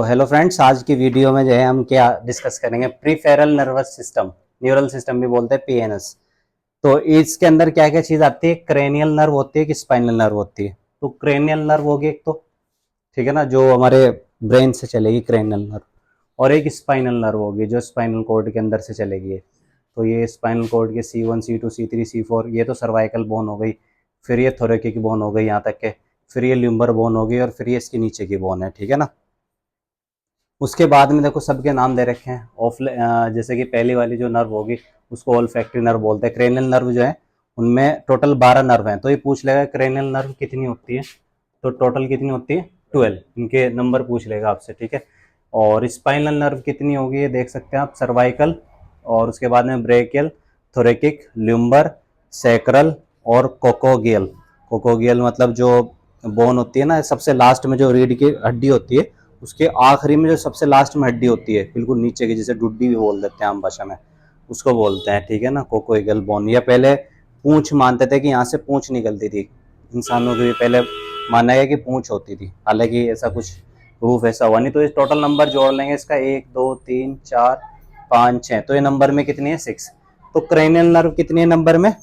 तो hello friends, आज की वीडियो में जो है हम क्या डिस्कस करेंगे, प्रीफेरल नर्वस सिस्टम, न्यूरल सिस्टम भी बोलते हैं, पीएनएस। तो इसके अंदर क्या क्या चीज आती है, क्रेनियल नर्व होती है कि स्पाइनल नर्व होती है। तो क्रेनियल नर्व होगी एक तो, ठीक है ना, जो हमारे ब्रेन से चलेगी क्रेनियल नर्व, और एक स्पाइनल नर्व होगी जो स्पाइनल कॉर्ड के अंदर से चलेगी। तो ये स्पाइनल कॉर्ड के C1 C2 C3 C4, ये तो सर्वाइकल बोन हो गई, फिर ये थोरेकिक बोन हो गई यहाँ तक के, फिर ये ल्यूम्बर बोन हो गई, और फिर ये इसके नीचे की बोन है, ठीक है ना। उसके बाद में देखो सबके नाम दे रखे हैं। जैसे कि पहली वाली जो नर्व होगी उसको ओल्फैक्टरी नर्व बोलते हैं। क्रेनियल नर्व जो है उनमें टोटल 12 नर्व हैं। तो ये पूछ लेगा क्रेनियल नर्व कितनी होती है, तो टोटल कितनी होती है 12, इनके नंबर पूछ लेगा आपसे, ठीक है। और स्पाइनल नर्व कितनी होगी ये देख सकते हैं आप, सर्वाइकल, और उसके बाद में ब्रेकियल, थोरेकिक, ल्यूम्बर, सैक्रल और कोकोगियल। कोकोगियल मतलब जो बोन होती है ना, सबसे लास्ट में जो रीढ़ की हड्डी होती है उसके आखिरी में जो सबसे लास्ट में हड्डी होती है बिल्कुल नीचे की, जिसे डुड्डी भी बोल देते हैं आम भाषा में, उसको बोलते हैं, ठीक है ना, कोकोइगल बोन। या पहले पूंछ मानते थे कि यहाँ से पूंछ निकलती थी, इंसानों की भी पहले माना गया कि पूंछ होती थी, हालांकि ऐसा कुछ प्रूफ ऐसा हुआ नहीं। तो इस टोटल नंबर जोड़ लेंगे इसका 1 2 3 4 5 6, तो ये नंबर में कितनी है 6। तो क्रेनियल नर्व कितनी है नंबर में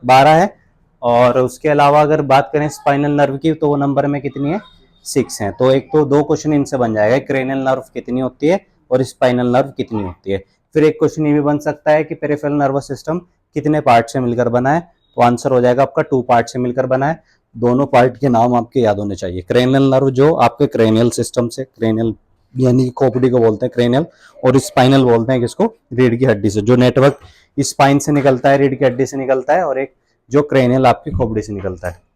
12 है। और उसके अलावा अगर बात करें स्पाइनल नर्व की, तो वो नंबर में कितनी है 6 है। तो एक तो दो क्वेश्चन इनसे बन जाएगा, क्रेनियल नर्व कितनी होती है और स्पाइनल नर्व कितनी होती है। फिर एक क्वेश्चन ये भी बन सकता है कि पेरिफेरल नर्वस सिस्टम कितने पार्ट से मिलकर बना है, तो आंसर हो जाएगा आपका 2 पार्ट से मिलकर बना है। दोनों पार्ट के नाम आपके याद होने चाहिए। क्रेनियल नर्व जो आपके क्रेनियल सिस्टम से, क्रेनियल यानी खोपड़ी को बोलते हैं क्रेनियल, और स्पाइनल बोलते हैं किसको, रीढ़ की हड्डी से, जो नेटवर्क स्पाइन से निकलता है, रीढ़ की हड्डी से निकलता है, और एक जो क्रेनियल आपकी खोपड़ी से निकलता है।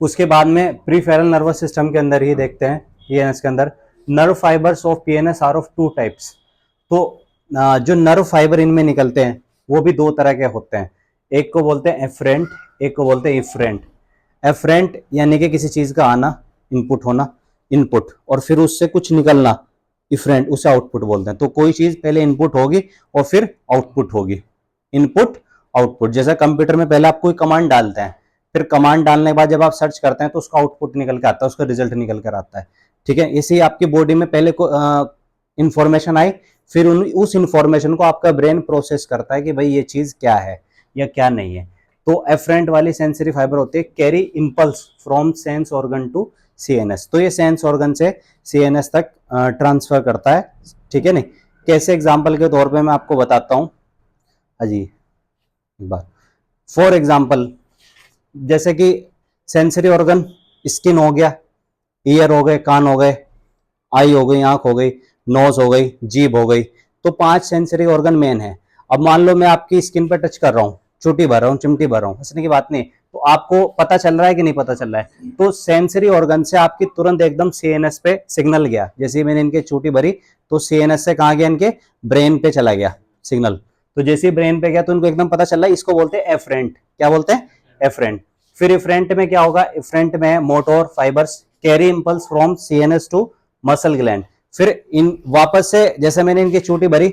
उसके बाद में प्रीफेरल नर्वस सिस्टम के अंदर ही देखते हैं पीएनएस के अंदर, nerve fibres of PNS are of 2 types. तो जो नर्व फाइबर इनमें निकलते हैं वो भी 2 तरह के होते हैं। एक को बोलते हैं एफरेंट, एक को बोलते हैं इफरेंट। एफरेंट यानी कि किसी चीज का आना, इनपुट होना, इनपुट, और फिर उससे कुछ निकलना, इफरेंट, उसे आउटपुट बोलते हैं। तो कोई चीज पहले इनपुट होगी और फिर आउटपुट होगी, इनपुट आउटपुट। जैसा कंप्यूटर में पहले आप कोई कमांड डालते हैं, फिर कमांड डालने के बाद जब आप सर्च करते हैं तो उसका आउटपुट निकल के आता है, उसका रिजल्ट निकल कर आता है, ठीक है। इसी आपकी बॉडी में पहले को इंफॉर्मेशन आई, फिर उस इंफॉर्मेशन को आपका ब्रेन प्रोसेस करता है कि भाई ये चीज क्या है या क्या नहीं है। तो एफरेंट वाली सेंसरी फाइबर होती है carry impulse from sense organ to CNS. तो ये सेंस ऑर्गन से सीएनएस तक ट्रांसफर करता है, ठीक है नहीं। कैसे, एग्जाम्पल के तौर पे मैं आपको बताता हूँ अजी एक बार। फॉर एग्जाम्पल, जैसे कि सेंसरी ऑर्गन स्किन हो गया, ईयर हो गए, कान हो गए, आई हो गई, आंख हो गई, नोज हो गई, जीभ हो गई। तो 5 सेंसरी ऑर्गन मेन है। अब मान लो मैं आपकी स्किन पर टच कर रहा हूँ, चोटी भर रहा हूँ, चिमटी भर रहा हूँ, हंसने की बात नहीं, तो आपको पता चल रहा है कि नहीं पता चल रहा है। तो सेंसरी ऑर्गन से आपकी तुरंत एकदम सीएनएस पे सिग्नल गया। जैसे मैंने इनके चोटी भरी तो सीएनएस से कहा गया, इनके ब्रेन पे चला गया सिग्नल। तो जैसे ही ब्रेन पे गया तो उनको एकदम पता चल रहा है। इसको बोलते हैं एफरेंट। क्या बोलते हैं, एफरेंट। फिर इफरेंट में क्या होगा, इफरेंट में motor fibres carry impulse from CNS to muscle gland. फिर इन वापस से, जैसे मैंने इनकी चोटी भरी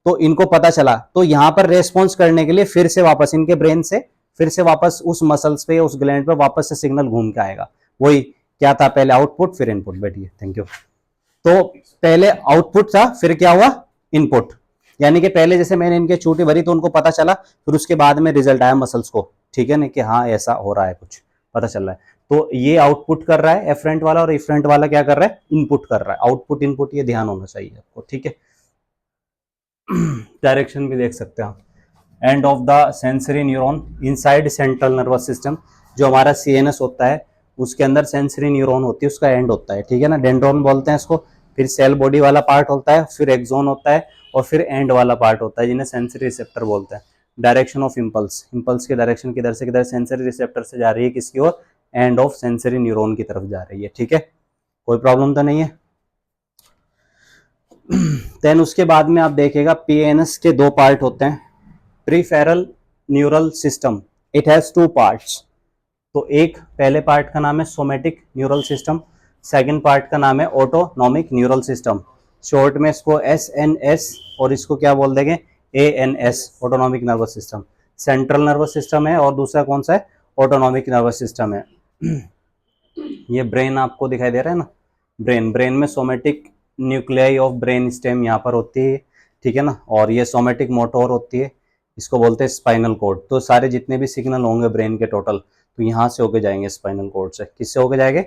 तो इनको पता चला, तो यहां पर रेस्पॉन्स करने के लिए फिर से वापस इनके ब्रेन से, फिर से वापस उस मसल्स पे, उस ग्लैंड पे वापस से सिग्नल घूम के आएगा। वही क्या था, पहले आउटपुट फिर इनपुट। बैठिए, थैंक यू। तो पहले आउटपुट था, फिर क्या हुआ, इनपुट। यानी कि पहले जैसे मैंने इनके चोटी भरी तो उनको पता चला, फिर उसके बाद में रिजल्ट आया मसल्स को, ठीक है ना, कि हाँ ऐसा हो रहा है, कुछ पता चल रहा है। तो ये आउटपुट कर रहा है एफरेंट वाला, और इफरेंट वाला क्या कर रहा है, इनपुट कर रहा है। आउटपुट इनपुट ये ध्यान होना चाहिए आपको, ठीक है। डायरेक्शन भी देख सकते हैं आप। End of the sensory neuron inside central nervous system, जो हमारा सीएनएस होता है उसके अंदर सेंसरी न्यूरॉन होती है, उसका एंड होता है, ठीक है ना, डेंड्रॉन बोलते हैं इसको। फिर सेल बॉडी वाला पार्ट होता है, फिर एक्सोन होता है, और फिर एंड वाला पार्ट होता है जिन्हें सेंसरी रिसेप्टर बोलते हैं। डायरेक्शन ऑफ इंपल्स, इंपल्स की डायरेक्शन किधर से किधर, सेंसरी रिसेप्टर से जा रही है किसकी ओर, एंड ऑफ सेंसरी न्यूरॉन की तरफ जा रही है, ठीक है। कोई प्रॉब्लम तो नहीं है। देन उसके बाद में आप देखिएगा पीएनएस के 2 पार्ट होते हैं। Peripheral neural system, it has 2 parts. तो एक पहले पार्ट का नाम है somatic neural system, second part का नाम है ऑटोनॉमिक न्यूरल सिस्टम। शॉर्ट में इसको एसएनएस और इसको क्या बोल देंगे, ANS, autonomic nervous system. Central nervous system है और दूसरा कौन सा है, ऑटोनॉमिक नर्वस सिस्टम है। ये ब्रेन आपको दिखाई दे रहा है ना, ब्रेन, ब्रेन में somatic nuclei of brain stem यहाँ पर होती है, ठीक है ना, और ये सोमेटिक मोटोर होती है, इसको बोलते हैं स्पाइनल कोड। तो सारे जितने भी सिग्नल होंगे ब्रेन के टोटल, तो यहाँ से होके जाएंगे स्पाइनल कोड से। किससे होके जाएंगे?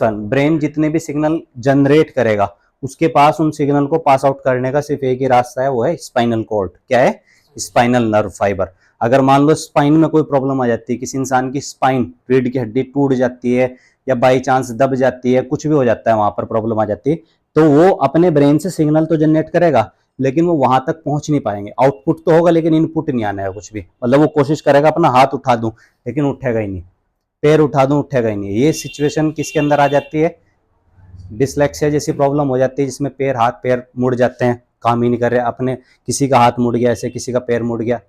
ब्रेन जितने भी सिग्नल जनरेट करेगा उसके पास उन सिग्नल को पास आउट करने का सिर्फ एक ही रास्ता है, वो है स्पाइनल कोड। क्या है? Spinal nerve fibre. अगर मान लो स्पाइन में कोई प्रॉब्लम आ जाती है, किसी इंसान की स्पाइन, रीढ़ की हड्डी टूट जाती है या बाई चांस दब जाती है, कुछ भी हो जाता है, वहां पर प्रॉब्लम आ जाती है, तो वो अपने ब्रेन से सिग्नल तो जनरेट करेगा लेकिन वो वहां तक पहुंच नहीं पाएंगे। आउटपुट तो होगा लेकिन इनपुट नहीं आना है कुछ भी। मतलब वो कोशिश करेगा अपना हाथ उठा दूं लेकिन उठेगा ही नहीं, पैर उठा दूं उठेगा ही नहीं। ये सिचुएशन किसके अंदर आ जाती है? डिसलेक्सिया जैसी प्रॉब्लम हो जाती है, जिसमें पैर, हाथ पैर मुड़ जाते हैं, काम ही नहीं कर रहे। अपने किसी का हाथ मुड़ गया, ऐसे किसी का पैर मुड़ गया,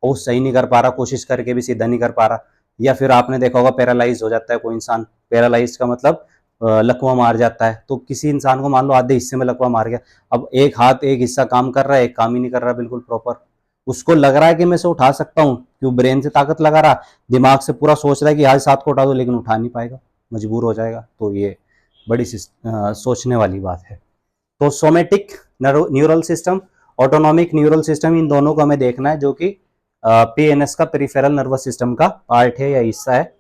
वो सही नहीं कर पा रहा, कोशिश करके भी सीधा नहीं कर पा रहा। या फिर आपने देखा होगा पैरालाइज हो जाता है कोई इंसान। पैरालाइज का मतलब लकवा मार जाता है। तो किसी इंसान को मान लो आधे हिस्से में लकवा मार गया, अब एक हाथ एक हिस्सा काम कर रहा है, एक काम ही नहीं कर रहा बिल्कुल प्रॉपर। उसको लग रहा है कि मैं इसे उठा सकता हूँ, क्यों? ब्रेन से ताकत लगा रहा, दिमाग से पूरा सोच रहा है कि आज साथ को उठा दो, लेकिन उठा नहीं पाएगा, मजबूर हो जाएगा। तो ये बड़ी सोचने वाली बात है। तो somatic neural system, autonomic neural system, इन दोनों को हमें देखना है, जो कि पीएनएस का पेरिफेरल नर्वस सिस्टम का पार्ट है या हिस्सा है।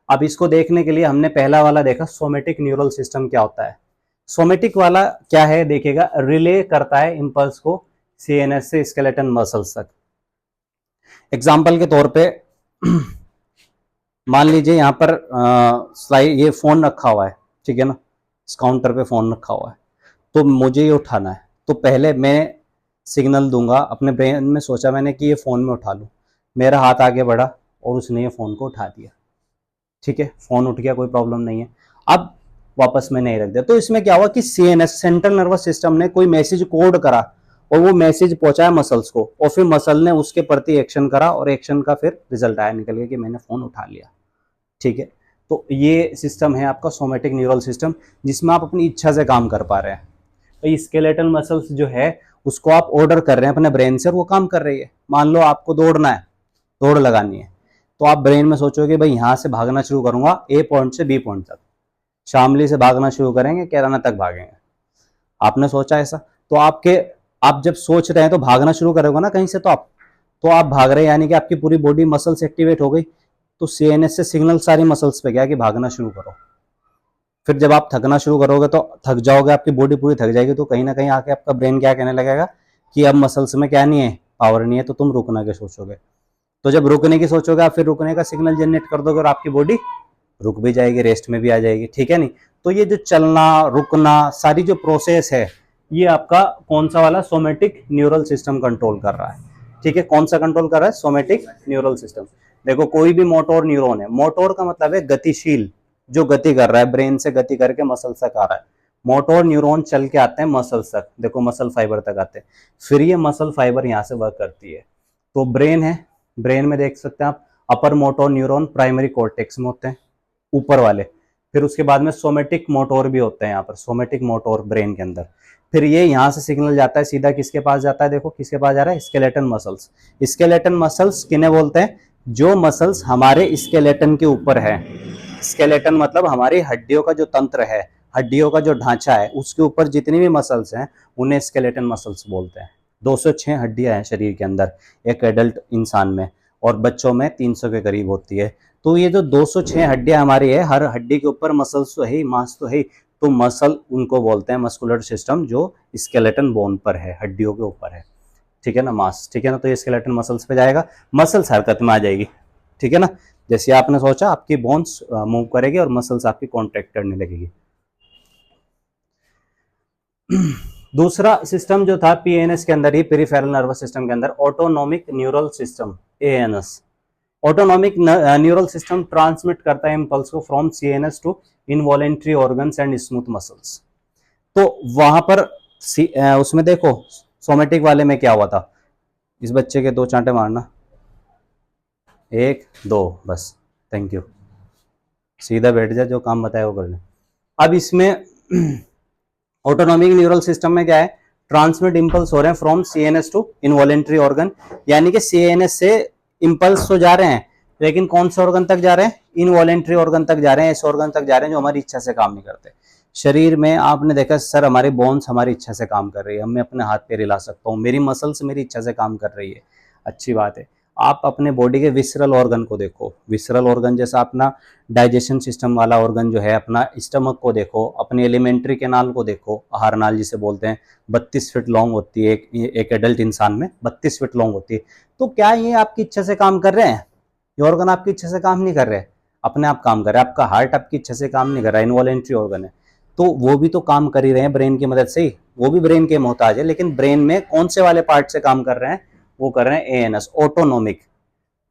अब इसको देखने के लिए हमने पहला वाला देखा, सोमेटिक न्यूरल सिस्टम क्या होता है। सोमेटिक वाला क्या है देखिएगा, रिले करता है इम्पल्स को सीएनएस से स्केलेटन मसल्स तक। एग्जाम्पल के तौर पे मान लीजिए यहाँ पर स्लाइड, ये फोन रखा हुआ है, ठीक है ना, इस काउंटर पे फोन रखा हुआ है, तो मुझे ये उठाना है। तो पहले मैं सिग्नल दूंगा, अपने ब्रेन में सोचा मैंने कि ये फोन में उठा लूं, मेरा हाथ आगे बढ़ा और उसने ये फोन को उठा दिया, ठीक है, फोन उठ गया, कोई प्रॉब्लम नहीं है। अब वापस में नहीं रख दिया, तो इसमें क्या हुआ कि सीएनएस, सेंट्रल नर्वस सिस्टम ने कोई मैसेज कोड करा और वो मैसेज पहुंचाया मसल्स को, और फिर मसल ने उसके प्रति एक्शन करा और एक्शन का फिर रिजल्ट आया, निकल गया कि मैंने फोन उठा लिया, ठीक है। तो ये सिस्टम है आपका सोमेटिक न्यूरल सिस्टम, जिसमें आप अपनी इच्छा से काम कर पा रहे हैं। तो स्केलेटल मसल्स जो है उसको आप ऑर्डर कर रहे हैं अपने ब्रेन से और वो काम कर रही है। मान लो आपको दौड़ना है, दौड़ लगानी है, तो आप ब्रेन में सोचोगे भाई यहाँ से भागना शुरू करूंगा ए पॉइंट से बी पॉइंट तक, शामली से भागना शुरू करेंगे, कैराना तक भागेंगे। आपने सोचा ऐसा, तो आप जब सोच रहे हैं तो भागना शुरू करोगे ना कहीं से, तो आप भाग रहे हैं, यानी कि आपकी पूरी बॉडी मसल्स एक्टिवेट हो गई। तो सीएनएस से सिग्नल सारी मसल्स पे गया कि भागना शुरू करो। फिर जब आप थकना शुरू करोगे तो थक जाओगे, आपकी बॉडी पूरी थक जाएगी, तो कहीं ना कहीं आके आपका ब्रेन क्या कहने लगेगा कि अब मसल्स में क्या नहीं है, पावर नहीं है, तो तुम रुकना के सोचोगे। तो जब रुकने की सोचोगे आप, फिर रुकने का सिग्नल जनरेट कर दोगे और आपकी बॉडी रुक भी जाएगी, रेस्ट में भी आ जाएगी, ठीक है नहीं। तो ये जो चलना रुकना सारी जो प्रोसेस है, ये आपका कौन सा वाला, सोमेटिक न्यूरल सिस्टम कंट्रोल कर रहा है, ठीक है। कौन सा कंट्रोल कर रहा है? Somatic neural system. देखो कोई भी मोटोर न्यूरॉन है, मोटोर का मतलब है गतिशील, जो गति कर रहा है, ब्रेन से गति करके मसल तक आ रहा है। मोटोर न्यूरॉन चल के आते हैं मसल तक, देखो मसल फाइबर तक आते हैं, फिर ये मसल फाइबर यहाँ से वर्क करती है। तो ब्रेन है, ब्रेन में देख सकते हैं आप, अपर मोटोर न्यूरॉन प्राइमरी कॉर्टेक्स में होते हैं, ऊपर वाले। फिर उसके बाद में सोमेटिक मोटोर भी होते हैं यहाँ पर, सोमेटिक मोटोर ब्रेन के अंदर। फिर ये यहाँ से सिग्नल जाता है सीधा किसके पास जाता है, देखो किसके पास जा रहा है, स्केलेटन मसल्स। स्केलेटन मसल्स किन्हें बोलते हैं? जो मसल्स हमारे स्केलेटन के ऊपर है। स्केलेटन मतलब हमारी हड्डियों का जो तंत्र है, हड्डियों का जो ढांचा है, उसके ऊपर जितनी भी मसल्स हैं उन्हें स्केलेटन मसल्स बोलते हैं। 206 हड्डियां हैं शरीर के अंदर एक एडल्ट इंसान में, और बच्चों में 300 के करीब होती है। तो ये जो 206 हड्डियां हमारी है, हर हड्डी के ऊपर मसल्स तो है, मांस तो है, तो मसल उनको बोलते हैं मस्कुलर सिस्टम, जो स्केलेटन बोन पर है, हड्डियों के ऊपर है, ठीक है ना, मांस, ठीक है ना। तो ये स्केलेटन मसल्स पे जाएगा, मसल्स हरकत में आ जाएगी, ठीक है ना। जैसे आपने सोचा आपकी बोन्स मूव करेगी और मसल्स आपकी कॉन्ट्रैक्ट करने लगेगी। दूसरा सिस्टम जो था पीएनएस के अंदर ही, पेरिफेरल नर्वस सिस्टम के अंदर, autonomic neural system, ANS. Autonomic neural system transmit करता है इंपल्स को from CNS to involuntary organs and smooth muscles. तो वहां पर उसमें देखो सोमेटिक वाले में क्या हुआ था, इस बच्चे के 2 चांटे मारना, 1 2 बस, थैंक यू, सीधा बैठ जा, जो काम बताया वो कर ले। अब इसमें ऑटोनॉमिक न्यूरल सिस्टम में क्या है, ट्रांसमिट इंपल्स हो रहे हैं from CNS to involuntary organ, यानी कि सीएनएस से इंपल्स तो जा रहे हैं, लेकिन कौन से ऑर्गन तक जा रहे हैं, इनवॉलेंट्री ऑर्गन तक जा रहे हैं, ऐसे ऑर्गन तक जा रहे हैं जो हमारी इच्छा से काम नहीं करते। शरीर में आपने देखा सर हमारी बोन्स हमारी इच्छा से काम कर रही है, मैं अपने हाथ पैर हिला सकता हूँ, मेरी मसल्स मेरी इच्छा से काम कर रही है, अच्छी बात है। आप अपने बॉडी के विसरल ऑर्गन को देखो, विसरल ऑर्गन जैसा अपना डाइजेशन सिस्टम वाला ऑर्गन जो है, अपना स्टमक को देखो, अपने एलिमेंट्री कैनाल को देखो, आहार नाल जिसे बोलते हैं, 32 फीट लॉन्ग होती है, एक एडल्ट इंसान में 32 फीट लॉन्ग होती है। तो क्या ये आपकी इच्छा से काम कर रहे हैं? ये ऑर्गन आपकी इच्छा से काम नहीं कर रहे, अपने आप काम कर रहे हैं। आपका हार्ट आपकी इच्छा से काम नहीं कर रहा है, इनवॉलेंट्री ऑर्गन है, तो वो भी तो काम कर ही रहे हैं ब्रेन की मदद से ही, वो भी ब्रेन के मोहताज है। लेकिन ब्रेन में कौन से वाले पार्ट से काम कर रहे हैं? वो कर रहे हैं एएनएस, ऑटोनोमिक,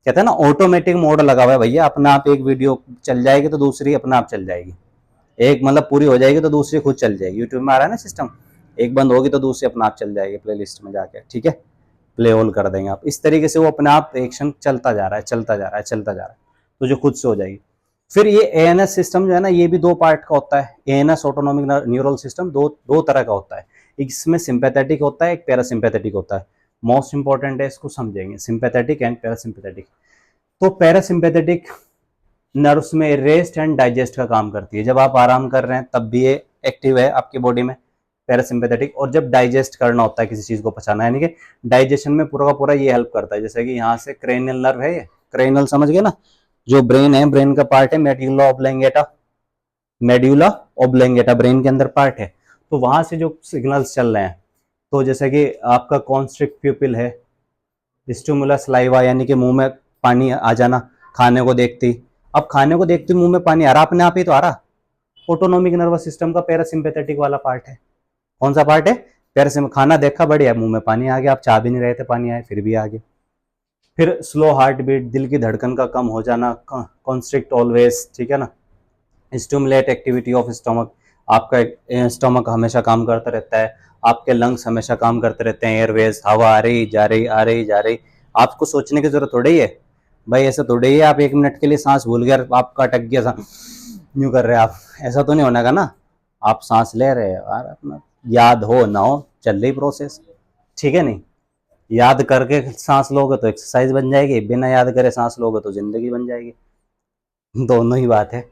कहते हैं ना ऑटोमेटिक मोड लगा हुआ है भैया, अपना आप एक वीडियो चल जाएगी तो दूसरी अपना आप चल जाएगी, एक मतलब पूरी हो जाएगी तो दूसरी खुद चल जाएगी। यूट्यूब में आ रहा है ना सिस्टम, एक बंद होगी तो दूसरी अपना आप चल जाएगी प्ले लिस्ट में जाके, ठीक है, प्ले ऑल कर देंगे आप, इस तरीके से वो अपने आप एक्शन चलता जा रहा है, चलता जा रहा है, चलता जा रहा है, तो जो खुद से हो जाएगी। फिर ये एएनएस सिस्टम जो है ना, ये भी दो पार्ट का होता है। एएनएस ऑटोनोमिक न्यूरल सिस्टम दो तरह का होता है, इसमें सिंपैथेटिक होता है, एक पैरासिम्पैथेटिक होता है। मोस्ट इंपॉर्टेंट है, इसको समझेंगे, सिंपैथेटिक एंड पैरासिम्पैथेटिक। तो पैरासिम्पैथेटिक नर्व्स में रेस्ट एंड डाइजेस्ट का काम करती है, जब आप आराम कर रहे हैं तब भी ये एक्टिव है आपकी बॉडी में, पैरासिम्पैथेटिक। और जब डाइजेस्ट करना होता है, किसी चीज को पचाना है, यानी कि डाइजेशन में पूरा का पूरा ये हेल्प करता है। जैसे कि यहाँ से क्रेनियल नर्व है, ये क्रेनियल समझ गए ना, जो ब्रेन है, ब्रेन का पार्ट है medulla oblongata, medulla oblongata brain के अंदर पार्ट है, तो वहां से जो सिग्नल्स चल रहे हैं, तो जैसे कि आपका कॉन्स्ट्रिक्ट प्यूपिल है, स्टिमुलस लाइवा यानी कि मुंह में पानी आ जाना खाने को देखती, अब खाने को देखते मुंह में पानी आ रहा, अपने आप ही तो आ रहा, ऑटोनोमिक नर्वस सिस्टम का पैरासिम्पैथेटिक वाला पार्ट है। कौन सा पार्ट है? पैरासिम्पैथेटिक। खाना देखा बढ़िया, मुंह में पानी आ गया, आप चाह भी नहीं रहे थे पानी आए, फिर भी आ गया। फिर स्लो हार्ट बीट, दिल की धड़कन का कम हो जाना, कॉन्स्ट्रिक्ट ऑलवेज, ठीक है ना, स्टिमुलेट एक्टिविटी ऑफ स्टमक, आपका स्टमक हमेशा काम करता रहता है, आपके लंग्स हमेशा काम करते रहते हैं, एयरवेज, हवा आ रही जा रही आ रही जा रही, आपको सोचने की जरूरत थोड़ी है भाई, ऐसा थोड़ी है आप 1 मिनट के लिए सांस भूल गए, आपका अटक गया, यूं कर रहे हैं आप, ऐसा तो नहीं होना का ना, आप सांस ले रहे हैं यार, अपना याद हो ना हो चल रही प्रोसेस, ठीक है नहीं, याद करके सांस लोगे तो एक्सरसाइज बन जाएगी, बिना याद करे सांस लोगे तो जिंदगी बन जाएगी, दोनों ही बात है।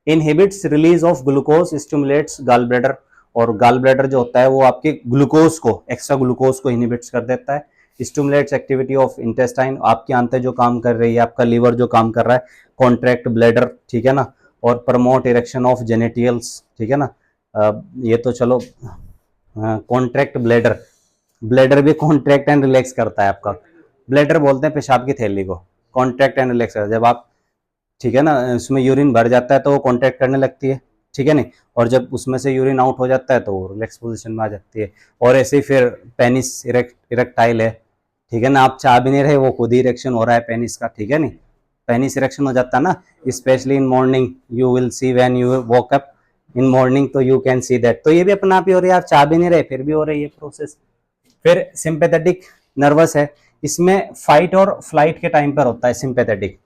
Inhibits release of glucose, stimulates gall bladder, और गॉल ब्लैडर जो होता है वो आपके ग्लूकोज को, एक्स्ट्रा ग्लूकोज को इनहिबिट्स कर देता है। स्टिमुलेट्स एक्टिविटी ऑफ इंटेस्टाइन, आपकी आंतें जो काम कर रही है, आपका लीवर जो काम कर रहा है, कॉन्ट्रैक्ट ब्लैडर, ठीक है ना, और प्रमोट इरेक्शन ऑफ जेनिटियल्स, ठीक है ना, ये तो चलो कॉन्ट्रैक्ट ब्लैडर, ब्लैडर भी कॉन्ट्रैक्ट एंड रिलैक्स करता है आपका, ब्लैडर बोलते हैं पेशाब की थैली को, कॉन्ट्रैक्ट एंड रिलैक्स करता है, जब आप, ठीक है ना, उसमें यूरिन भर जाता है तो वो कॉन्ट्रैक्ट करने लगती है, ठीक है नहीं, और जब उसमें से यूरिन आउट हो जाता है तो वो रिलैक्स पोजीशन में आ जाती है। और ऐसे ही फिर पेनिस इरेक्टाइल है, ठीक है ना, आप चाह भी नहीं रहे वो खुद ही इरेक्शन हो रहा है पेनिस का, ठीक है नहीं, पेनिस इरेक्शन हो जाता है ना, specially in morning, you will see when you walk up in morning, तो यू कैन सी दैट, तो ये भी अपना आप ही हो रही है, आप चाह भी नहीं रहे फिर भी हो रही है प्रोसेस। फिर सिंपैथेटिक नर्वस है, इसमें फाइट और फ्लाइट के टाइम पर होता है सिंपैथेटिक,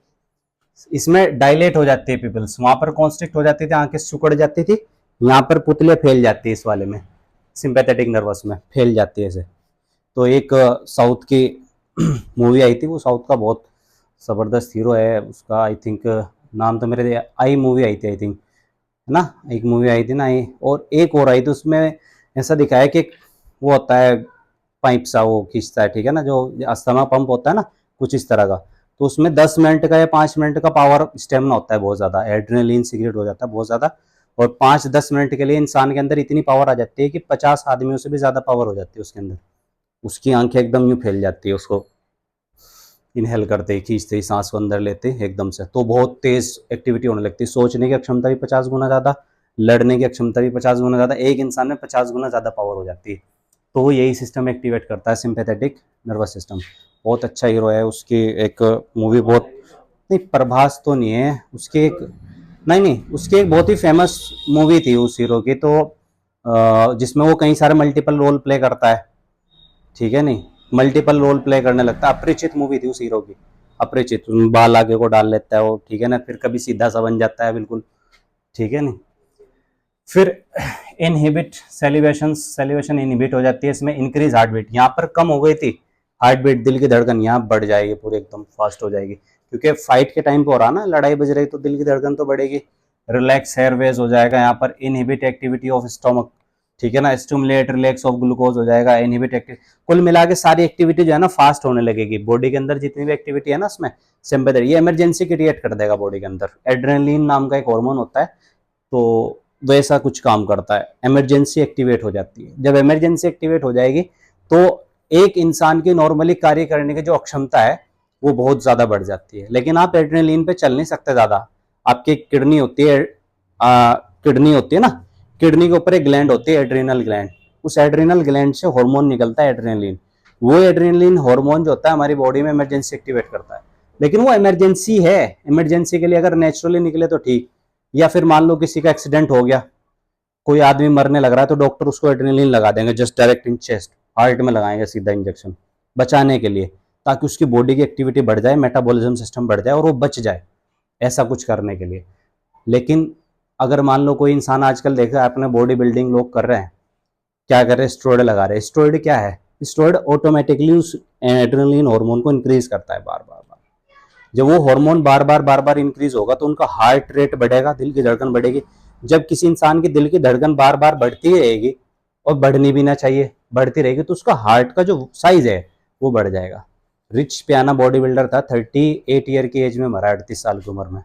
इसमें डायलेट हो जाती है पीपल्स, वहां पर कॉन्स्ट्रिक्ट हो जाती थी, आंखें सिकुड़ जाती थी, यहाँ पर पुतले फैल जाती है, इस वाले में सिंपैथेटिक नर्वस में फैल जाती है ऐसे। तो एक साउथ की मूवी आई थी, वो साउथ का बहुत जबरदस्त हीरो है, उसका आई थिंक नाम तो मेरे, आई मूवी आई थी आई थिंक, है ना, एक मूवी आई थी ना आई, और एक और आई थी, उसमें ऐसा दिखाया कि वो होता है पाइप सा वो खींचता है, ठीक है ना, जो अस्थमा पंप होता है ना, कुछ इस तरह का, तो उसमें 10 मिनट का या 5 मिनट का पावर स्टेमिना होता है बहुत ज़्यादा, एड्रेनलिन सीक्रेट हो जाता है बहुत ज़्यादा, और 5-10 मिनट के लिए इंसान के अंदर इतनी पावर आ जाती है कि 50 आदमियों से भी ज़्यादा पावर हो जाती है उसके अंदर, उसकी आंखें एकदम यूँ फैल जाती है, उसको इनहेल करते ही, खींचते ही, सांस को अंदर लेते ही एकदम से, तो बहुत तेज एक्टिविटी होने लगती है, सोचने की क्षमता भी 50 गुना ज़्यादा, लड़ने की क्षमता भी 50 गुना ज़्यादा, एक इंसान में 50 गुना ज़्यादा पावर हो जाती है, तो यही सिस्टम एक्टिवेट करता है सिंपैथेटिक नर्वस सिस्टम। बहुत अच्छा हीरो है, उसकी एक मूवी बहुत, नहीं प्रभास तो नहीं है उसकी, एक नहीं उसकी एक बहुत ही फेमस मूवी थी उस हीरो की, तो जिसमें वो कई सारे मल्टीपल रोल प्ले करता है, ठीक है नहीं, मल्टीपल रोल प्ले करने लगता है, अपरिचित मूवी थी उस हीरो की, अपरिचित, बाल आगे को डाल लेता है वो, ठीक है ना, फिर कभी सीधा सा बन जाता है बिल्कुल, ठीक है नहीं। फिर इनहिबिट सेलिब्रेशन, सेलिब्रेशन इनहिबिट हो जाती है, इसमें इंक्रीज हार्ट बीट, यहाँ पर कम हो गई थी हार्ट बीट, दिल की धड़कन यहाँ बढ़ जाएगी, पूरी एकदम फास्ट हो जाएगी, क्योंकि फाइट के टाइम पे हो रहा ना, लड़ाई बज रही तो दिल की धड़कन तो बढ़ेगी, रिलैक्स एयरवेज हो जाएगा, यहाँ पर इनहिबिट एक्टिविटी ऑफ स्टोमक, ठीक है ना, स्टिमुलेट रिलैक्स ऑफ ग्लूकोज हो जाएगा, इनहिबिट एक्टिविटी, कुल मिला के सारी एक्टिविटी जो है ना फास्ट होने लगेगी बॉडी के अंदर, जितनी भी एक्टिविटी है ना उसमें सिंपैथेटिक, ये इमरजेंसी क्रिएट कर देगा बॉडी के अंदर। एड्रेनलिन नाम का एक हार्मोन होता है, तो वैसा कुछ काम करता है, इमरजेंसी एक्टिवेट हो जाती है। जब इमरजेंसी एक्टिवेट हो जाएगी तो एक इंसान की नॉर्मली कार्य करने की जो अक्षमता है वो बहुत ज्यादा बढ़ जाती है। लेकिन आप एड्रेनलिन पे चल नहीं सकते ज्यादा, आपकी किडनी होती है, किडनी होती है ना, किडनी के ऊपर एक ग्लैंड होती है एड्रीनल ग्लैंड, उस एड्रीनल ग्लैंड से हार्मोन निकलता है एड्रेनलिन, वो एड्रेनलिन हार्मोन जो होता है हमारी बॉडी में इमरजेंसी एक्टिवेट करता है। लेकिन वो इमरजेंसी है, इमरजेंसी के लिए अगर नेचुरली निकले तो ठीक, या फिर मान लो किसी का एक्सीडेंट हो गया, कोई आदमी मरने लग रहा है, तो डॉक्टर उसको एड्रेनलिन लगा देंगे, just direct in chest, heart में लगाएंगे सीधा इंजेक्शन बचाने के लिए, ताकि उसकी बॉडी की एक्टिविटी बढ़ जाए, मेटाबॉलिज्म सिस्टम बढ़ जाए और वो बच जाए, ऐसा कुछ करने के लिए। लेकिन अगर मान लो कोई इंसान आजकल देखा आपने बॉडी बिल्डिंग लोग कर रहे हैं, क्या कर रहे हैं, स्टेरॉइड लगा रहे हैं। स्टेरॉइड क्या है, स्टेरॉइड ऑटोमेटिकली उस एड्रेनलिन हार्मोन को इंक्रीज करता है बार बार। जब वो हार्मोन बार बार इंक्रीज होगा तो उनका हार्ट रेट बढ़ेगा, दिल की धड़कन बढ़ेगी। जब किसी इंसान की दिल की धड़कन बार बार बढ़ती रहेगी, और बढ़नी भी ना चाहिए, बढ़ती रहेगी, तो उसका हार्ट का जो साइज है वो बढ़ जाएगा। रिच पियाना बॉडी बिल्डर था, 38 ईयर की एज में मरा, 38 साल की उम्र में,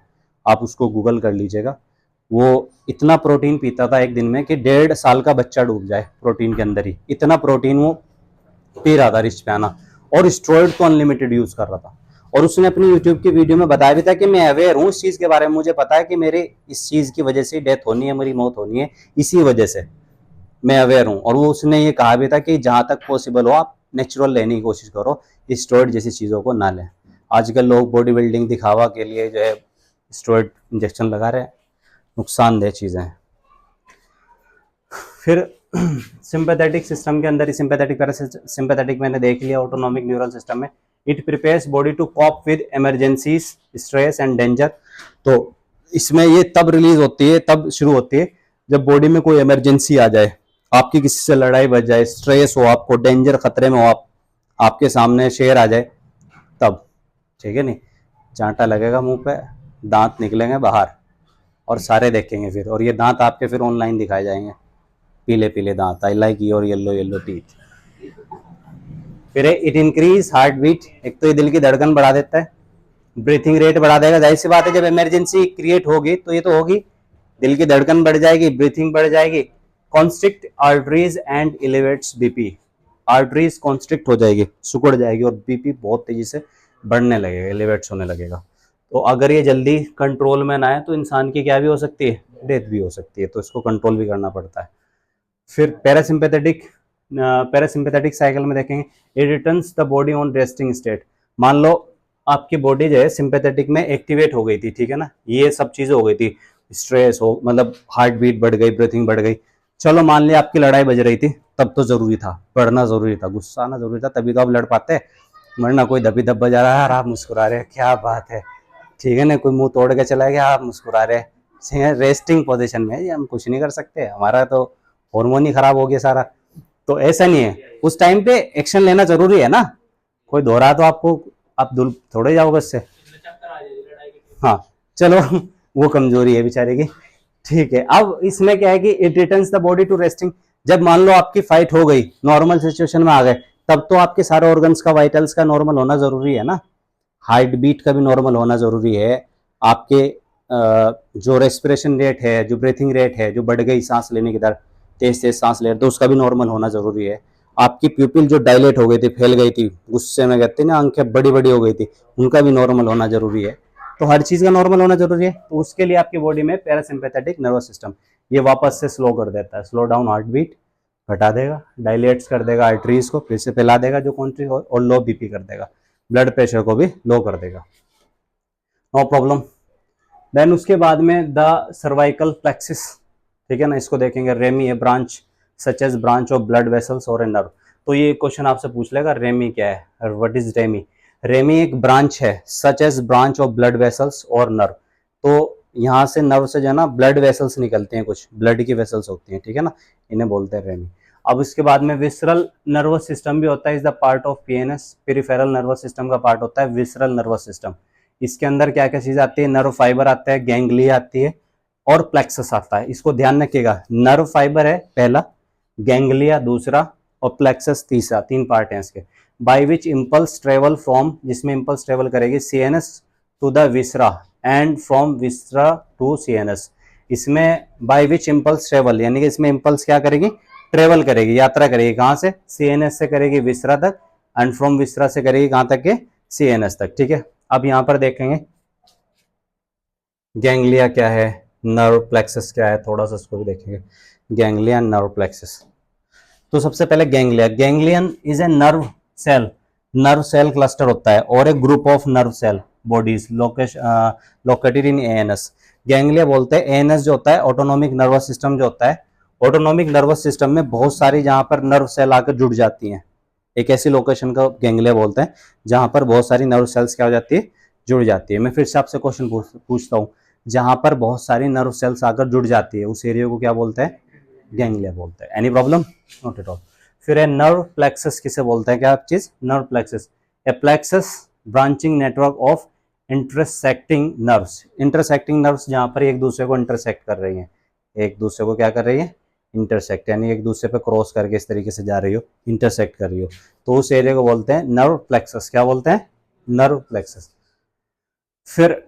आप उसको गूगल कर लीजिएगा। वो इतना प्रोटीन पीता था एक दिन में कि 1.5 साल का बच्चा डूब जाए प्रोटीन के अंदर ही, इतना प्रोटीन वो पी रहा था रिच पियाना, और स्टेरॉइड तो अनलिमिटेड यूज कर रहा था। और उसने अपनी यूट्यूब की वीडियो में बताया भी था कि मैं अवेयर हूँ इस चीज के बारे में, मुझे पता है कि मेरे इस चीज की वजह से डेथ होनी है, मेरी मौत होनी है, इसी वजह से मैं अवेयर हूँ। और वो उसने ये कहा भी था कि जहां तक पॉसिबल हो आप नेचुरल लेने की कोशिश करो, स्टेरॉइड जैसी चीजों को ना लें। आजकल लोग बॉडी बिल्डिंग दिखावा के लिए जो है स्टेरॉइड इंजेक्शन लगा रहे हैं, नुकसानदेह चीजें हैं। फिर सिंपैथेटिक सिस्टम के अंदर ही सिंपैथेटिक सिंपैथेटिक मैंने देख लिया, ऑटोनॉमिक न्यूरल सिस्टम में it prepares body to cope with emergencies, stress and danger. तो इसमें ये तब रिलीज होती है, तब शुरू होती है जब बॉडी में कोई इमरजेंसी आ जाए, आपकी किसी से लड़ाई बच जाए, स्ट्रेस हो आपको, डेंजर खतरे में हो आप, आपके सामने शेर आ जाए, तब, ठीक है नहीं, चांटा लगेगा मुंह पे, दांत निकलेंगे बाहर और सारे देखेंगे फिर, और ये दांत आपके फिर ऑनलाइन दिखाए जाएंगे, पीले पीले दांत, I like your yellow yellow teeth. फिर इट इंक्रीज हार्ट बीट, एक तो ये दिल की धड़कन बढ़ा देता है, ब्रीथिंग रेट बढ़ा देगा, जाहिर सी बात है जब इमरजेंसी क्रिएट होगी तो ये तो होगी, दिल की धड़कन बढ़ जाएगी, ब्रीथिंग बढ़ जाएगी। Constrict arteries and elevates BP, arteries constrict हो जाएगी, सिकुड़ जाएगी, और बीपी बहुत तेजी से बढ़ने लगेगा, एलिवेट्स होने लगेगा। तो अगर ये जल्दी कंट्रोल में ना आए तो इंसान की क्या भी हो सकती है, डेथ भी हो सकती है, तो इसको कंट्रोल भी करना पड़ता है। फिर पैरासिम्पैथेटिक साइकिल में देखेंगे, it returns the body on resting state. मान लो आपकी बॉडी जो है सिंपैथेटिक में एक्टिवेट हो गई थी, ठीक है ना, ये सब चीजें हो गई थी, स्ट्रेस हो, मतलब हार्ट बीट बढ़ गई, ब्रीथिंग बढ़ गई, चलो मान लिया आपकी लड़ाई बज रही थी, तब तो जरूरी था, पढ़ना जरूरी था, गुस्सा आना जरूरी था, तभी तो आप लड़ पाते, वरना कोई दबी दब बजा रहा है और आप मुस्कुरा रहे हैं, क्या बात है, ठीक है ना, कोई मुंह तोड़ के चला गया, आप मुस्कुरा रहे हैं, रेस्टिंग पोजीशन में है, हम कुछ नहीं कर सकते, हमारा तो हार्मोन ही खराब हो गया सारा। तो ऐसा नहीं है, उस टाइम पे एक्शन लेना जरूरी है ना, कोई दोहरा तो आपको आप दूर थोड़े जाओगे इससे, हाँ चलो वो कमजोरी है बेचारे की, ठीक है। अब इसमें क्या है कि it returns the body to resting, जब मान लो आपकी फाइट हो गई, नॉर्मल सिचुएशन में आ गए, तब तो आपके सारे ऑर्गन्स का, वाइटल्स का नॉर्मल होना जरूरी है ना, हार्ट बीट का भी नॉर्मल होना जरूरी है, आपके जो रेस्पिरेशन रेट है, जो ब्रीथिंग रेट है, जो बढ़ गई सांस लेने की दर, तेज तेज सांस ले रहे तो उसका भी नॉर्मल होना जरूरी है, आपकी प्यूपिल जो डायलेट हो गई थी, फैल गई थी, गुस्से में कहते हैं ना आंखें बड़ी बड़ी हो गई थी, उनका भी नॉर्मल होना जरूरी है। तो हर चीज का नॉर्मल होना जरूरी है, तो उसके लिए आपकी बॉडी में पैरासिम्पैथेटिक नर्वस सिस्टम ये वापस से स्लो कर देता है, स्लो डाउन हार्ट बीट, घटा देगा, डायलेट्स कर देगा आर्टरीज को, फिर से फैला देगा जो कॉन्ट्री, और लो बीपी कर देगा, ब्लड प्रेशर को भी लो कर देगा, नो प्रॉब्लम। देन उसके बाद में द सर्वाइकल प्लेक्सिस, ठीक है ना, इसको देखेंगे, रेमी है branch such as branch of blood vessels और ए नर्व। तो ये क्वेश्चन आपसे पूछ लेगा रेमी क्या है, व्हाट इज रेमी। रेमी एक ब्रांच है, such as branch of blood vessels और नर्व। तो यहाँ से नर्व से जो है ना ब्लड वेसल्स निकलते हैं, कुछ ब्लड की वेसल्स होती हैं, ठीक है ना, इन्हें बोलते हैं रेमी। अब इसके बाद में विसरल नर्वस सिस्टम भी होता है, is the part of PNS, peripheral nervous system का पार्ट होता है विसरल नर्वस सिस्टम। इसके अंदर क्या क्या चीज आती है, नर्व फाइबर आता है, गैंग्लिया आती है, और प्लेक्सस आता है। इसको ध्यान रखिएगा, नर्व फाइबर है पहला, गैंग्लिया दूसरा और प्लेक्सस तीसरा, 3 पार्ट हैं इसके। By which impulse travel from, जिसमें इम्पल्स ट्रेवल करेगी CNS to the viscera and from viscera to CNS. इसमें बाय विच इम्पल्स ट्रेवल, यानी कि इसमें इम्पल्स क्या करेगी, ट्रेवल करेगी, यात्रा करेगी, कहां से, सीएनएस से करेगी विसरा तक एंड फ्रॉम विसरा से करेगी कहां तक के, सीएनएस तक। ठीक है, अब यहां पर देखेंगे गैंग्लिया क्या है, नर्व प्लेक्सस क्या है, थोड़ा सा इसको भी देखेंगे, गैंग्लिया नर्व प्लेक्सस। तो सबसे पहले ganglia, ganglion is a nerve cell cluster होता है और एक group of nerve cell bodies located in ANS. Ganglia बोलते हैं, एएनएस जो होता है ऑटोनोमिक नर्वस सिस्टम जो होता है, ऑटोनोमिक नर्वस सिस्टम में बहुत सारी जहां पर नर्व सेल आकर जुड़ जाती हैं, एक ऐसी लोकेशन को गैंग्लिया बोलते हैं जहां पर बहुत सारी नर्व सेल्स क्या हो जाती है, जुड़ जाती है। मैं फिर से आपसे क्वेश्चन पूछता हूँ, जहां पर बहुत सारी नर्व सेल्स आकर जुड़ जाती है उस एरिया को क्या बोलते हैं, गैंग्लिया बोलते हैं। Any problem, not at all. फिर है नर्व प्लेक्सस, किसे बोलते हैं, क्या चीज, nerve plexus, A plexus branching network of intersecting nerves. Intersecting nerves जहां पर एक दूसरे को इंटरसेक्ट कर रही हैं, एक दूसरे को क्या कर रही है, इंटरसेक्ट, यानी एक दूसरे पे क्रॉस करके इस तरीके से जा रही हो, इंटरसेक्ट कर रही हो, तो उस एरिया को बोलते हैं नर्व प्लेक्सस। क्या बोलते हैं, नर्व प्लेक्सस। फिर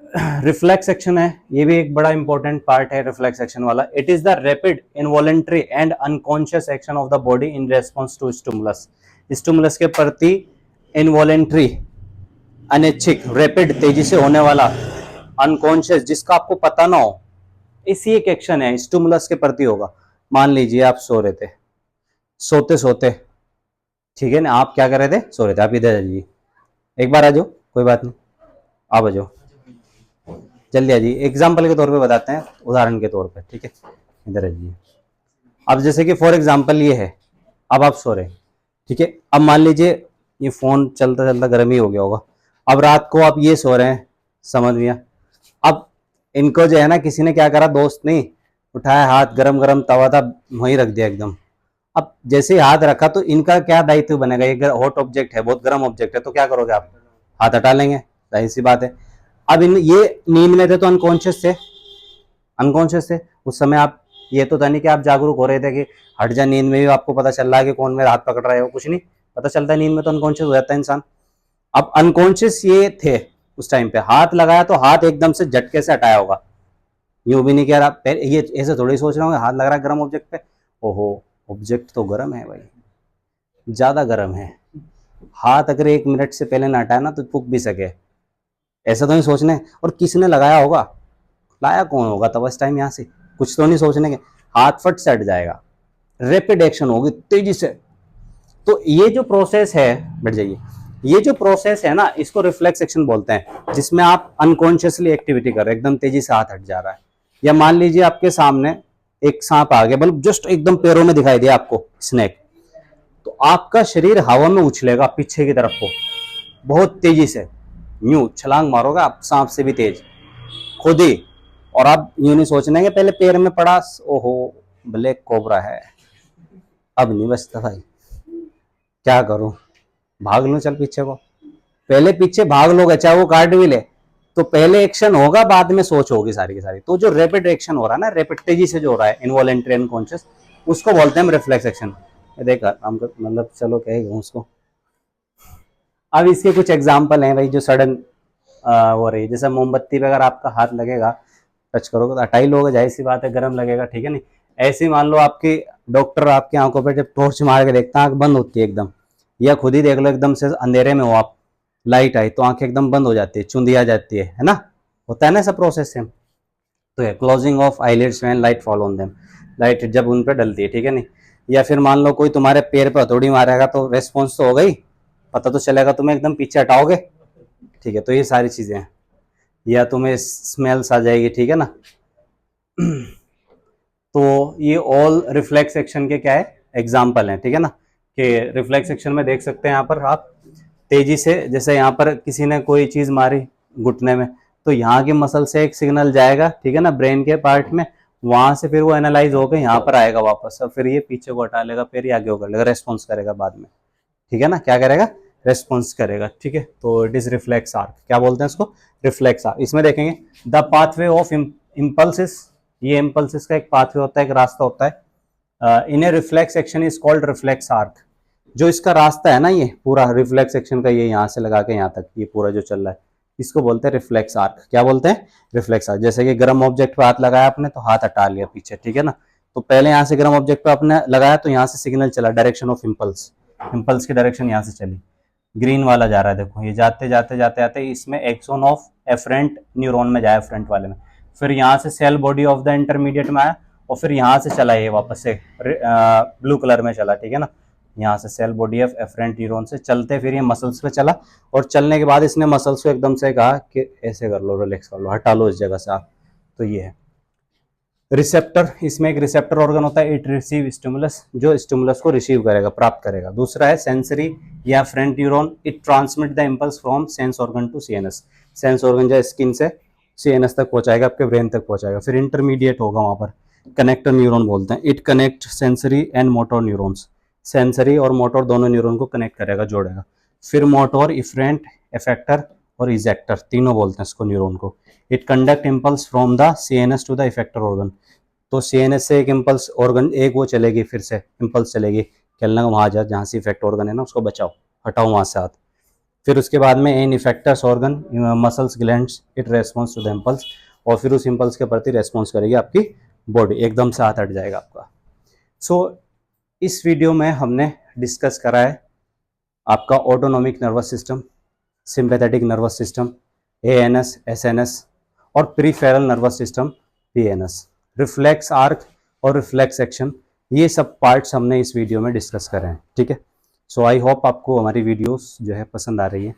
रिफ्लेक्स एक्शन है, ये भी एक बड़ा इंपॉर्टेंट पार्ट है रिफ्लेक्स एक्शन वाला। It is the rapid involuntary and unconscious action of the body in response to stimulus. Stimulus के प्रति इनवॉलेंट्री, अनैच्छिक, रैपिड, तेजी से होने वाला, अनकॉन्शियस, जिसका आपको पता ना हो, इसी एक एक्शन है, स्टिमुलस के प्रति होगा। मान लीजिए आप सो रहे थे, सोते सोते, ठीक है ना, आप क्या कर रहे थे, सो रहे थे, आप इधर आ जाइए, एक बार आ जाओ, कोई बात नहीं, आप आ जाओ, जल्दी आ जाइए। एग्जाम्पल के तौर पे बताते हैं, उदाहरण के तौर पे, ठीक है, इधर आ जाइए। अब जैसे कि फॉर एग्जाम्पल ये है, अब आप सो रहे, ठीक है, अब मान लीजिए ये फोन चलता चलता गर्म ही हो गया होगा, अब रात को आप ये सो रहे हैं, समझ गया। अब इनको जो है ना, किसी ने क्या करा, दोस्त नहीं उठाया, हाथ गरम गरम तवा था वहीं रख दिया एकदम। अब जैसे ही हाथ रखा तो इनका क्या दायित्व बनेगा, ये हॉट ऑब्जेक्ट है, बहुत गर्म ऑब्जेक्ट है, तो क्या करोगे आप, हाथ हटा लेंगे, जाहिर सी बात है। अब इन ये नींद में थे तो अनकॉन्शियस थे, अनकॉन्शियस थे उस समय, आप ये तो था नहीं कि आप जागरूक हो रहे थे कि हट जा, नींद में भी आपको पता चल रहा है कि कौन मेरा हाथ पकड़ रहा है, वो कुछ नहीं पता चलता है, नींद में तो अनकॉन्शियस हो जाता है इंसान। अब अनकॉन्शियस ये थे उस टाइम पे, हाथ लगाया तो हाथ एकदम से झटके से हटाया होगा, यूं भी नहीं कह रहा, ये ऐसे थोड़ी सोच रहा हूँ हाथ लग रहा है गर्म ऑब्जेक्ट पे, ओहो ऑब्जेक्ट तो गर्म है भाई, ज्यादा गर्म है, हाथ अगर 1 मिनट से पहले ना हटाया ना तो फूक भी सके, ऐसा तो नहीं सोचने। और किसने लगाया होगा, लाया कौन होगा तब इस टाइम, यहाँ से कुछ तो नहीं सोचने के, हाथ फट से हट जाएगा, रैपिड एक्शन होगी तेजी से। तो ये जो प्रोसेस है, बैठ जाइए, ये जो प्रोसेस है ना, इसको रिफ्लेक्स एक्शन बोलते हैं, जिसमें आप अनकॉन्शियसली एक्टिविटी कर रहे हैं, एकदम तेजी से हाथ हट जा रहा है। या मान लीजिए आपके सामने एक सांप आ गया, बल्कि जस्ट एकदम पैरों में दिखाई दिया आपको स्नेक, तो आपका शरीर हवा में उछलेगा पीछे की तरफ को, बहुत तेजी से यूं छलांग मारोगे आप, सांप से भी तेज खुद ही, और आप यूं नहीं सोचने के पहले पैर में पड़ा, ओहो ब्लैक कोबरा है, अब नहीं बचता भाई, क्या करूं, भाग लूं चल पीछे को, पहले पीछे भाग लोगे चाहे वो काट भी ले, तो पहले एक्शन होगा बाद में सोच होगी सारी की सारी। तो जो रैपिड एक्शन हो रहा है ना, रैपिड तेजी से जो हो रहा है, इनवॉलेंट्री अनकॉन्शियस, उसको बोलते हैं रिफ्लेक्स एक्शन। देखा हम, मतलब चलो कहेगा उसको। अब इसके कुछ एग्जाम्पल हैं भाई, जो सडन हो रही है, जैसे मोमबत्ती पे अगर आपका हाथ लगेगा, टच करोगे तो हटा ही लोगे, जाहिर सी बात है गर्म लगेगा, ठीक है नहीं। ऐसे ही मान लो आपकी डॉक्टर आपकी आंखों पे जब टॉर्च मार के देखता है, आंख बंद होती है एकदम, या खुद ही देख लो एकदम से अंधेरे में हो आप, लाइट आई तो आंखें एकदम बंद हो जाती है, चुंदी आ जाती है ना, होता है ना ऐसा प्रोसेस सेम। तो है closing of eyelids when light fall on them, light जब उन पर डलती है, ठीक है नहीं। या फिर मान लो कोई तुम्हारे पैर पर हथौड़ी मारेगा तो रेस्पॉन्स तो हो गई, पता तो चलेगा, तुम्हें एकदम पीछे हटाओगे, ठीक है, तो ये सारी चीजें हैं। या तुम्हें स्मेल्स आ जाएगी, ठीक है ना। तो ये ऑल रिफ्लेक्स एक्शन के क्या है, एग्जाम्पल हैं, ठीक है ना, कि रिफ्लेक्स एक्शन में देख सकते हैं यहाँ पर आप तेजी से, जैसे यहाँ पर किसी ने कोई चीज मारी घुटने में, तो यहाँ के मसल से एक सिग्नल जाएगा, ठीक है ना, ब्रेन के पार्ट में, वहां से फिर वो एनालाइज होकर यहाँ पर आएगा वापस, और फिर ये पीछे को हटा लेगा, फिर ये आगे को कर लेगा, रेस्पॉन्स करेगा बाद में, ठीक है ना, क्या करेगा, रेस्पॉन्स करेगा, ठीक है। तो इट इज रिफ्लेक्स आर्क, क्या बोलते हैं इसको, रिफ्लेक्स आर्क। इसमें देखेंगे द पाथवे ऑफ इम्पल्सिस ये इम्पल्सिस का एक पाथवे होता है, एक रास्ता होता है। In a reflex action is called reflex arc. जो इसका रास्ता है ना, ये पूरा रिफ्लेक्स एक्शन का, ये यहाँ से लगा के यहाँ तक ये पूरा जो चल रहा है, इसको बोलते हैं रिफ्लेक्स आर्क। क्या बोलते हैं? Reflex arc. जैसे कि गर्म ऑब्जेक्ट पे हाथ लगाया आपने तो हाथ हटा लिया पीछे, ठीक है ना। तो पहले यहाँ से गर्म ऑब्जेक्ट पे आपने लगाया तो यहाँ से सिग्नल चला, डायरेक्शन ऑफ इम्पल्स, इम्पल्स की डायरेक्शन यहाँ से चली, ग्रीन वाला जा रहा है, देखो ये जाते जाते जाते जाते इसमें एक्सोन ऑफ एफरेंट न्यूरॉन में जाए, एफरेंट वाले में, फिर यहाँ से cell body of the intermediate में आया और फिर यहाँ से चला ये वापस से ब्लू कलर में चला, ठीक है ना। यहाँ से cell body of efferent neuron से चलते फिर ये मसल्स पे चला, और चलने के बाद इसने मसल्स को एकदम से कहा कि ऐसे कर लो, रिलैक्स कर लो, हटा लो इस जगह से आप। तो ये है रिसेप्टर। इसमें एक रिसेप्टर ऑर्गन होता है, इट रिसीव स्टिमुलस, जो स्टिमुलस को रिसीव करेगा, प्राप्त करेगा। दूसरा है सेंसरी या afferent neuron, it transmit the impulse from sense organ to CNS. Sense organ जो स्किन से सीएनएस तक पहुंचाएगा, आपके ब्रेन तक पहुंचाएगा। फिर इंटरमीडिएट होगा वहां पर, कनेक्टर न्यूरॉन बोलते हैं। It connect sensory and motor neurons, sensory और मोटर दोनों न्यूरॉन को कनेक्ट करेगा, जोड़ेगा। फिर मोटर, इफरेंट, इफेक्टर और इजेक्टर, तीनों बोलते हैं इसको न्यूरॉन को। It conduct impulse from the CNS to the effector organ. तो सीएनएस से एक इम्पल्स ऑर्गन, एक वो चलेगी, फिर से इम्पल्स चलेगी, कहना वहां जा जहाँ से इफेक्ट ऑर्गन है ना, उसको बचाओ, हटाओ वहां से हाथ। फिर उसके बाद में इन effectors organ, muscles, glands, it response to the impulse, और फिर उस इम्पल्स के प्रति रेस्पॉन्स करेगी आपकी बॉडी, एकदम से हाथ हट जाएगा आपका। सो इस वीडियो में हमने डिस्कस करा है आपका autonomic nervous system, sympathetic nervous system ANS, SNS, और peripheral nervous system PNS, reflex arc और रिफ्लेक्स एक्शन, ये सब पार्ट्स हमने इस वीडियो में डिस्कस करे हैं, ठीक है। सो आई होप आपको हमारी वीडियोस जो है पसंद आ रही है।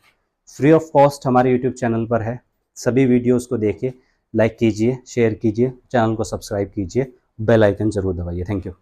फ्री ऑफ कॉस्ट हमारे यूट्यूब चैनल पर है, सभी वीडियोस को देखिए, लाइक कीजिए, शेयर कीजिए, चैनल को सब्सक्राइब कीजिए, बेल आइकन जरूर दबाइए। Thank you.